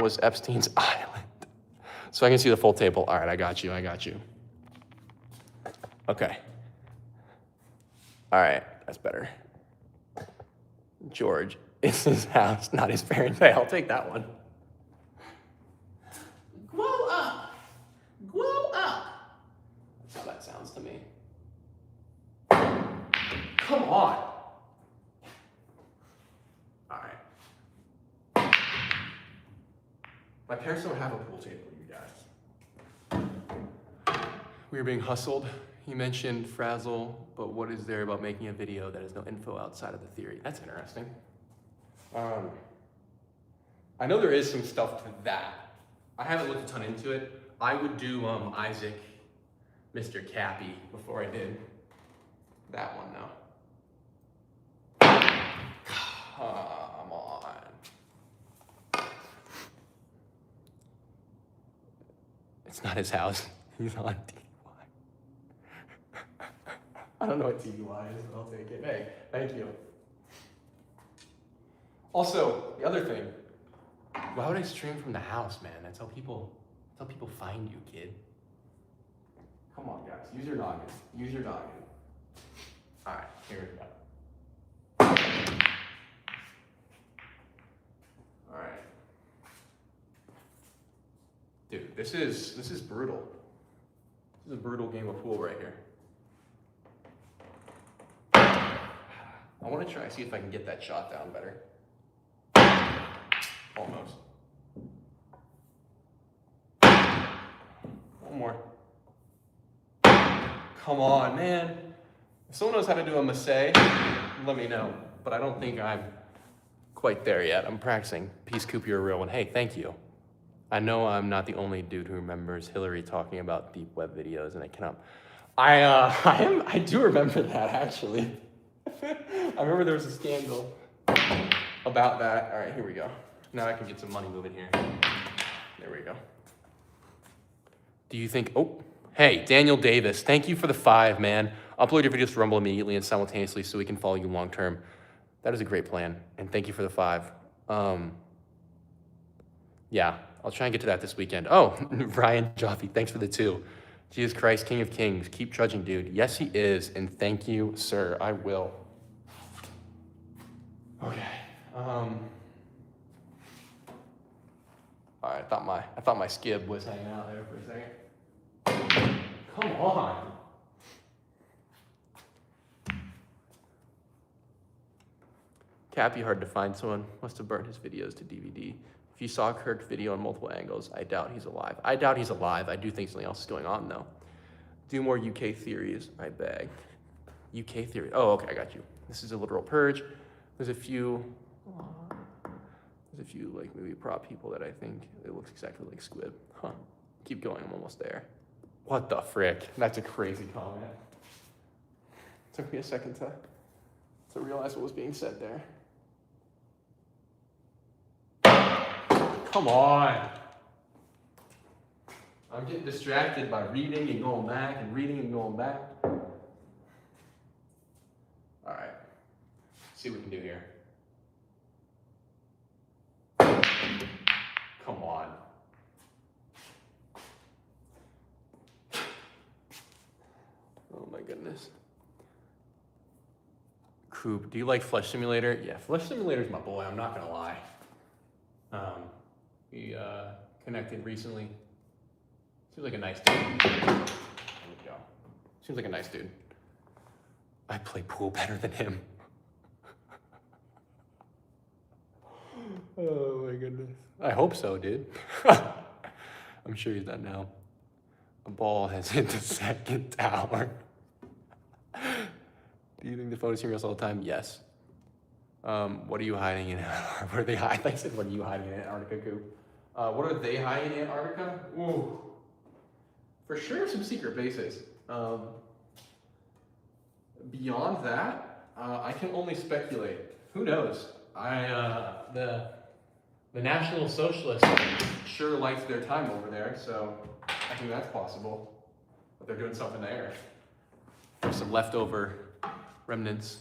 Was Epstein's Island. So I can see the full table. All right, I got you. Okay. All right, that's better. George, it's his house, not his parents'. Hey, I'll take that one. Grow up. That's how that sounds to me. Come on. All right. My parents don't have a pool table, you guys. We were being hustled. You mentioned Frazzle, but what is there about making a video that has no info outside of the theory? That's interesting. I know there is some stuff to that. I haven't looked a ton into it. I would do Isaac, Mr. Cappy, before I did that one, though. Come on. It's not his house. He's on DUI. I don't know what DUI is, but I'll take it. Hey, thank you. Also, the other thing, why would I stream from the house, man? That's how people find you, kid. Come on, guys. Use your noggin. All right, here we go. All right. Dude, this is brutal. This is a brutal game of pool right here. I want to try see if I can get that shot down better. Almost. One more. Come on, man. If someone knows how to do a massé, let me know. But I don't think I'm quite there yet. I'm practicing. Peace, Coop, you're a real one. Hey, thank you. I know I'm not the only dude who remembers Hillary talking about deep web videos, and I cannot. I do remember that, actually. I remember there was a scandal about that. All right, here we go. Now I can get some money moving here. There we go. Do you think, oh, hey, Daniel Davis, thank you for the 5, man. Upload your videos to Rumble immediately and simultaneously so we can follow you long term. That is a great plan, and thank you for the 5. Yeah, I'll try and get to that this weekend. Oh, Ryan Jaffe, thanks for the 2. Jesus Christ, King of Kings, keep trudging, dude. Yes, he is, and thank you, sir. I will. Okay. All right, I thought my skib was hanging out there for a second. Come on. Cappy, hard to find. Someone must have burned his videos to DVD. If you saw Kirk's video on multiple angles, I doubt he's alive. I doubt he's alive. I do think something else is going on, though. Do more UK theories, I beg. UK theory. Oh, okay, I got you. This is a literal purge. There's a few like movie prop people that I think it looks exactly like Squib. Huh. Keep going, I'm almost there. What the frick? That's a crazy comment. Took me a second to realize what was being said there. Come on. I'm getting distracted by reading and going back and reading and going back. All right. Let's see what we can do here. Come on. Oh my goodness. Coop, do you like Flesh Simulator? Yeah, Flesh Simulator's my boy, I'm not gonna lie. We connected recently. Seems like a nice dude. There we go. Seems like a nice dude. I play pool better than him. Oh my goodness. I hope so, dude. I'm sure he's done now. A ball has hit the second tower. Do you think the photos hear us all the time? Yes. What are you hiding in Antarctica? What are they hiding? I said, what are you hiding in Antarctica, Coop? What are they hiding in Antarctica? Ooh. For sure, some secret bases. Beyond that, I can only speculate. Who knows? The National Socialists sure liked their time over there, so I think that's possible. But they're doing something there. There's some leftover remnants.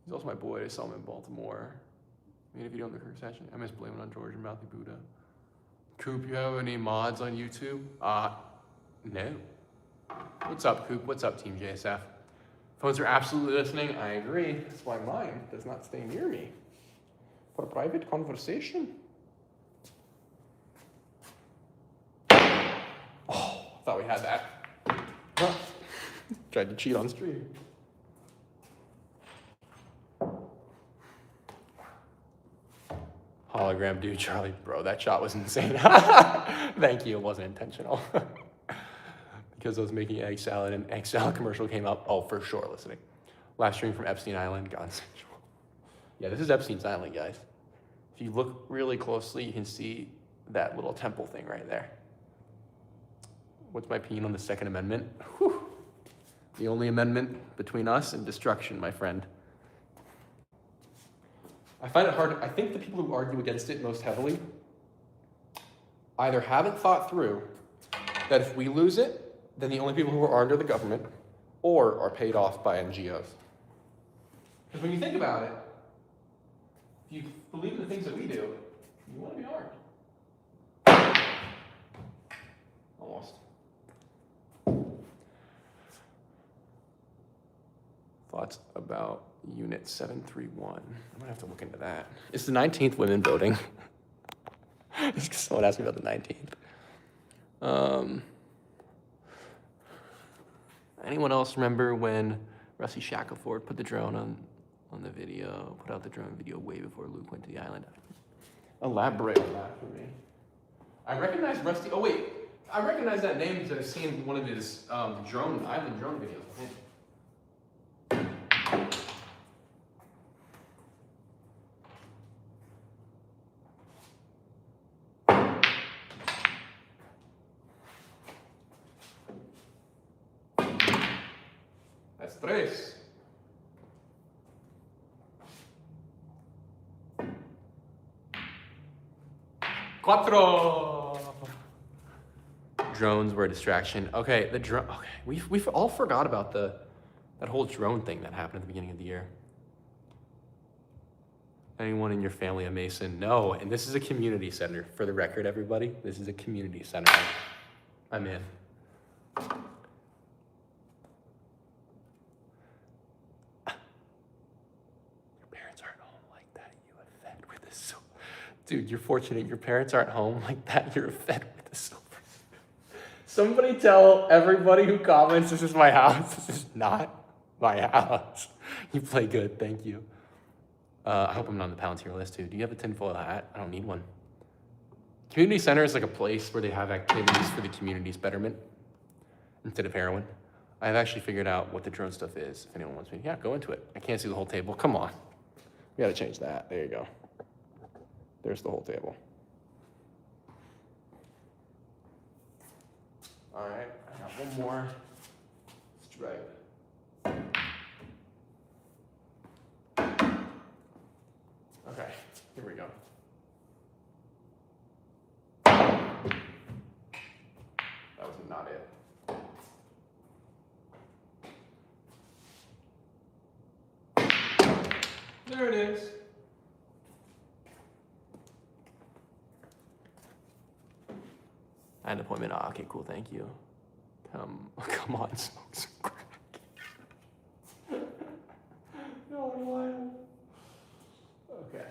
He's also my boy. I saw him in Baltimore. Made a video on the Kirk session. I miss blaming on George and Mouthy Buddha. Coop, you have any mods on YouTube? No. What's up, Coop? What's up, Team JSF? Phones are absolutely listening. I agree. That's why mine does not stay near me. For private conversation. Oh, I thought we had that. Huh. Tried to cheat on stream. Hologram dude, Charlie. Bro, that shot was insane. Thank you. It wasn't intentional. Because I was making egg salad and egg salad commercial came up. Oh, for sure, listening. Last stream from Epstein Island. Gone sensual. Yeah, this is Epstein's Island, guys. If you look really closely, you can see that little temple thing right there. What's my opinion on the Second Amendment? Whew. The only amendment between us and destruction, my friend. I find it hard. I think the people who argue against it most heavily either haven't thought through that if we lose it, then the only people who are armed are the government, or are paid off by NGOs. Because when you think about it, if you believe in the things that we do, you want to be armed. Almost. Thoughts about Unit 731. I'm gonna have to look into that. It's the 19th women voting. Someone asked me about the 19th. Anyone else remember when Rusty Shackelford put the drone on the video, put out the drone video way before Luke went to the island? Elaborate on that for me. I recognize Rusty. Oh wait, I recognize that name because I've seen one of his island drone videos. That's tres. Cuatro. Drones were a distraction. Okay, the drone. Okay, we've all forgot about that whole drone thing that happened at the beginning of the year. Anyone in your family a Mason? No, and this is a community center. For the record, everybody, this is a community center. I'm in. Dude, you're fortunate your parents aren't home like that. You're fed with the silver. Somebody tell everybody who comments, this is my house. This is not my house. You play good, thank you. I hope I'm not on the Palantir list too. Do you have a tinfoil hat? I don't need one. Community center is like a place where they have activities for the community's betterment instead of heroin. I've actually figured out what the drone stuff is. If anyone wants me, yeah, go into it. I can't see the whole table. Come on. We gotta change that. There you go. There's the whole table. All right, I got one more stripe. Okay, here we go. That was not it. There it is. An appointment. Ah, okay, cool. Thank you. Come on, smoke some crack. No, why? Okay.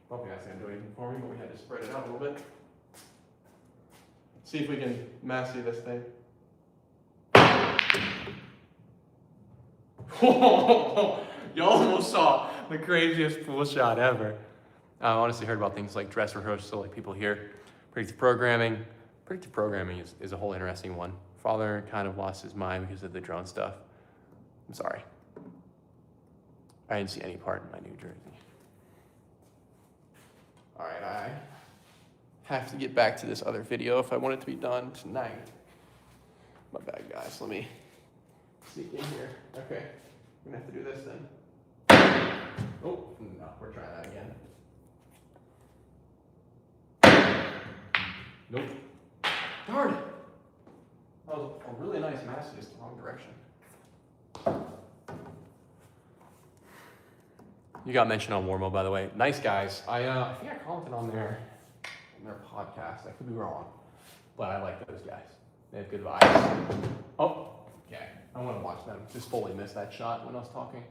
Hope you guys can't do anything for me, but we had to spread it out a little bit. See if we can master this thing. You almost saw the craziest pool shot ever. I honestly heard about things like dress rehearsal, like people here. Predictive programming. Predictive programming is a whole interesting one. Father kind of lost his mind because of the drone stuff. I'm sorry. I didn't see any part in my New Jersey. All right, I have to get back to this other video if I want it to be done tonight. My bad, guys. Let me sneak in here. Okay, I'm gonna have to do this then. Oh, no, we're trying that again. Nope. Darn it. That was a really nice mask, just the wrong direction. You got mentioned on Warmo, by the way. Nice guys. I think I commented on their podcast. I could be wrong, but I like those guys. They have good vibes. Oh, okay. I want to watch them. Just fully missed that shot when I was talking.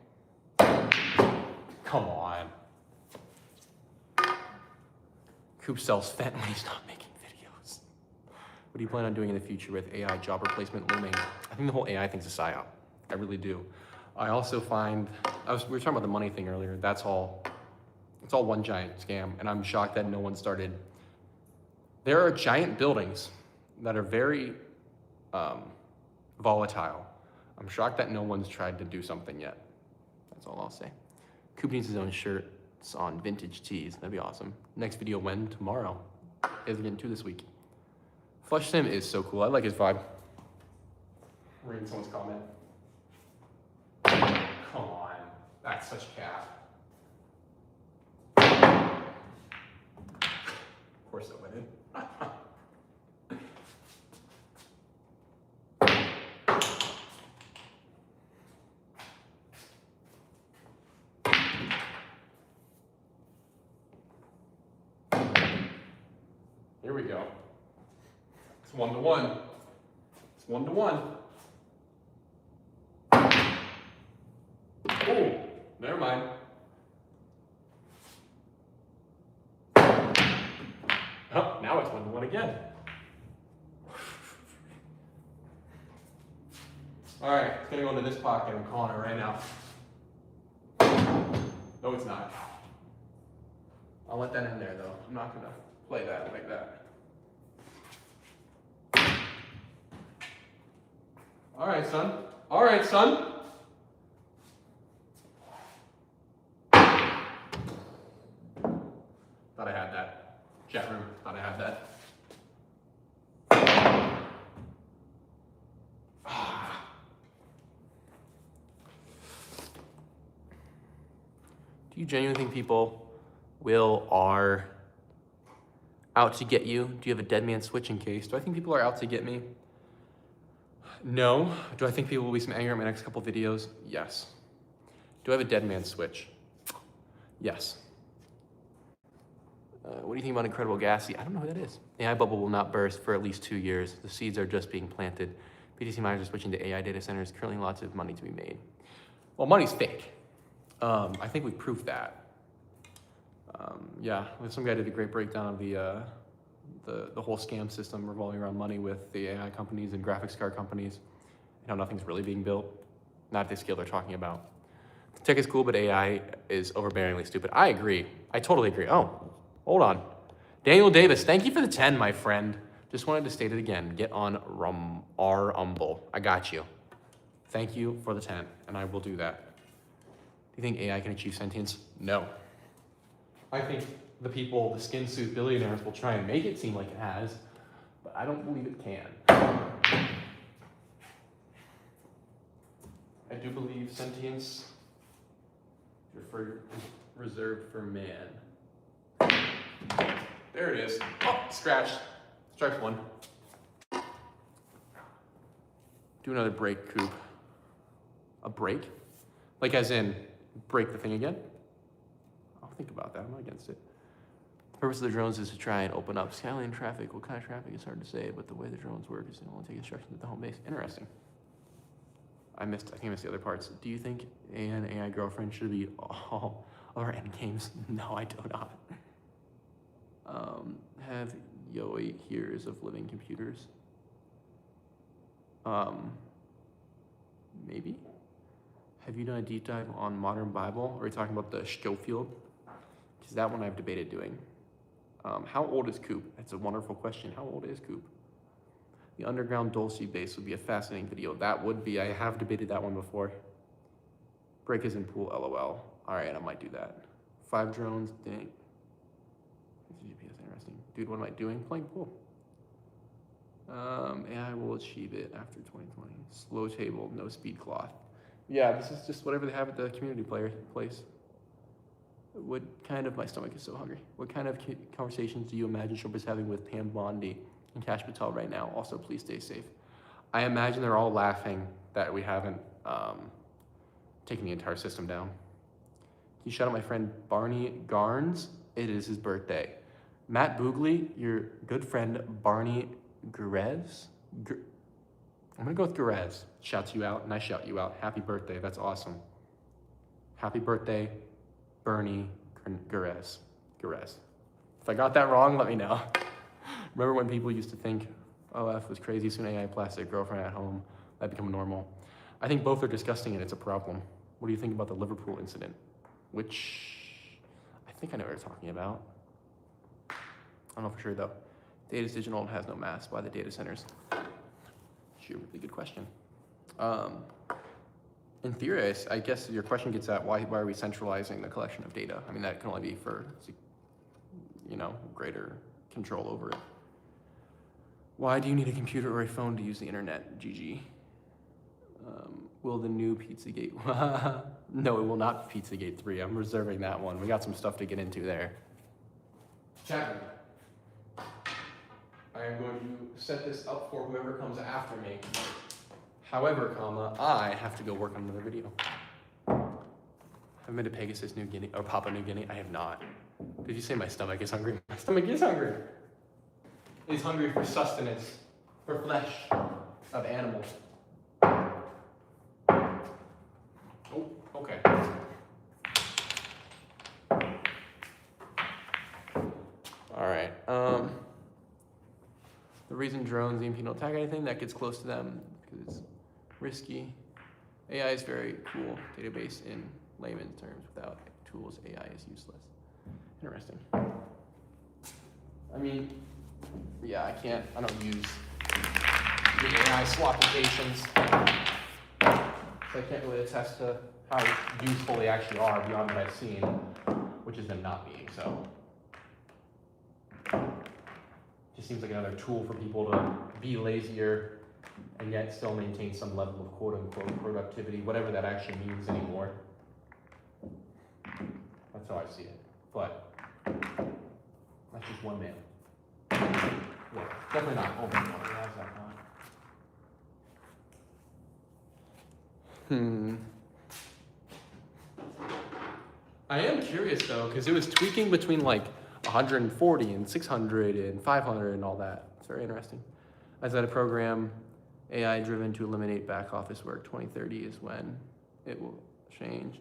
Come on. Coop sells fent when he's not making videos. What do you plan on doing in the future with AI job replacement looming? I think the whole AI thing's a psyop. I really do. I also find, we were talking about the money thing earlier. It's all one giant scam, and I'm shocked that no one started. There are giant buildings that are very volatile. I'm shocked that no one's tried to do something yet. That's all I'll say. Coop needs his own shirts on vintage tees. That'd be awesome. Next video when? Tomorrow. Is getting 2 this week. Flush Sim is so cool. I like his vibe. Reading someone's comment. Come on. That's such cap. Of course it went in. Here we go. It's 1-to-1. It's 1-to-1. Oh, never mind. Oh, now it's 1-to-1 again. All right, it's gonna go into this pocket. I'm calling it right now. No, it's not. I'll let that in there though. I'm not gonna play that like that. All right, son. All right, son. Thought I had that. Chat room, thought I had that. Do you genuinely think people are out to get you? Do you have a dead man switch in case? Do I think people are out to get me? No. Do I think people will be some anger in my next couple videos? Yes. Do I have a dead man switch? Yes. What do you think about Incredible Gassy? I don't know who that is. AI bubble will not burst for at least 2 years. The seeds are just being planted. BTC miners are switching to AI data centers. Currently lots of money to be made. Well, money's fake. I think we proved that. Yeah, some guy did a great breakdown of the whole scam system revolving around money with the AI companies and graphics card companies, and how nothing's really being built, not at the scale they're talking about. Tech is cool, but AI is overbearingly stupid. I agree. I totally agree. Oh, hold on. Daniel Davis, thank you for the 10, my friend. Just wanted to state it again. Get on Rumble. I got you. Thank you for the 10, and I will do that. Do you think AI can achieve sentience? No. I think the skin suit billionaires will try and make it seem like it has, but I don't believe it can. I do believe sentience is reserved for man. There it is. Oh, scratched. Stripes 1. Do another break, Coop. A break? Like as in, break the thing again? I'll think about that. I'm not against it. The purpose of the drones is to try and open up skyline traffic. What kind of traffic is hard to say, but the way the drones work is to only take instructions at the home base. Interesting. I think I missed the other parts. Do you think an AI girlfriend should be all of our end games? No, I do not. Have Yoi years of living computers? Maybe. Have you done a deep dive on modern Bible? Or are you talking about the Schofield? Because that one I've debated doing. How old is Coop? That's a wonderful question. How old is Coop? The underground Dulce base would be a fascinating video. That would be. I have debated that one before. Break is in pool, LOL. All right, I might do that. 5 drones, dang. GPS, interesting. Dude, what am I doing? Playing pool. AI will achieve it after 2020. Slow table, no speed cloth. Yeah, this is just whatever they have at the community place. What kind of, my stomach is so hungry. What kind of conversations do you imagine Trump is having with Pam Bondi and Kash Patel right now? Also, please stay safe. I imagine they're all laughing that we haven't taken the entire system down. Can you shout out my friend Barney Garnes? It is his birthday. Matt Boogley, your good friend Barney Gurez. I'm gonna go with Gurez. Shouts you out, and I shout you out. Happy birthday, that's awesome. Happy birthday, Bernie Gurez. If I got that wrong, let me know. Remember when people used to think OF was crazy, soon AI plastic girlfriend at home, that become normal. I think both are disgusting and it's a problem. What do you think about the Liverpool incident? Which, I think I know what you're talking about. I don't know for sure though. Data is digital and has no mass. Why the data centers? Shoot, really good question. In theory, I guess your question gets at why are we centralizing the collection of data? I mean, that can only be for, greater control over it. Why do you need a computer or a phone to use the internet? GG. Will the new Pizzagate? No, it will not be Pizzagate 3. I'm reserving that one. We got some stuff to get into there. Chat. I am going to set this up for whoever comes after me. However, I have to go work on another video. I've been to Pegasus, New Guinea, or Papua New Guinea. I have not. Did you say my stomach is hungry? My stomach is hungry. It is hungry for sustenance, for flesh of animals. Oh, okay. All right. The reason drones, the EMP don't tag anything that gets close to them because it's risky. AI is very cool database in layman's terms. Without tools, AI is useless. Interesting. I mean, yeah, I don't use the AI swapplications. So I can't really attest to how useful they actually are beyond what I've seen, which is them not being so. Just seems like another tool for people to be lazier and yet still maintain some level of quote-unquote productivity, whatever that actually means anymore. That's how I see it. But that's just one man. Yeah, definitely not overall. How's that not? I am curious though, because it was tweaking between like 140 and 600 and 500 and all that. It's very interesting. I designed a program, AI driven to eliminate back office work. 2030 is when it will change.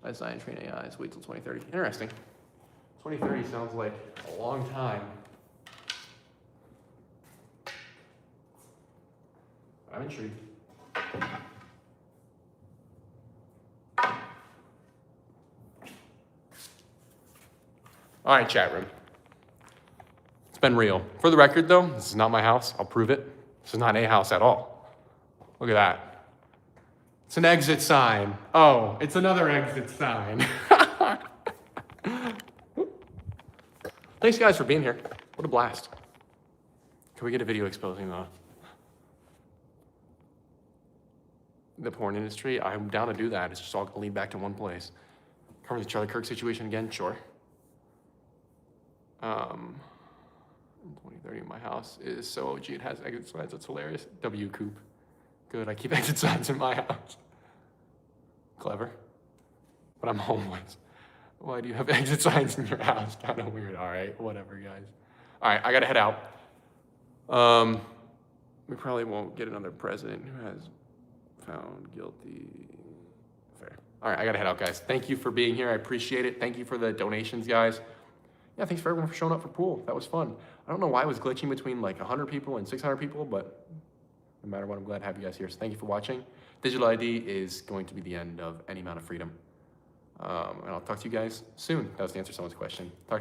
I designed and train AIs, wait till 2030. Interesting. 2030 sounds like a long time. I'm intrigued. All right, chat room. It's been real. For the record, though, this is not my house. I'll prove it. This is not a house at all. Look at that. It's an exit sign. Oh, it's another exit sign. Thanks, guys, for being here. What a blast. Can we get a video exposing the porn industry? I'm down to do that. It's just all going to lead back to one place. Cover the Charlie Kirk situation again? Sure. 2030, my house is so OG, it has exit signs. It's hilarious. W Coop. Good, I keep exit signs in my house. Clever. But I'm homeless. Why do you have exit signs in your house? Kind of weird. All right, whatever, guys. All right, I gotta head out. We probably won't get another president who has found guilty. Fair. All right, I gotta head out, guys. Thank you for being here. I appreciate it. Thank you for the donations, guys. Yeah, thanks for everyone for showing up for pool. That was fun. I don't know why it was glitching between like 100 people and 600 people, but No matter what, I'm glad to have you guys here. So thank you for watching. Digital ID is going to be the end of any amount of freedom. And I'll talk to you guys soon. That was the answer to someone's question. Talk to you guys.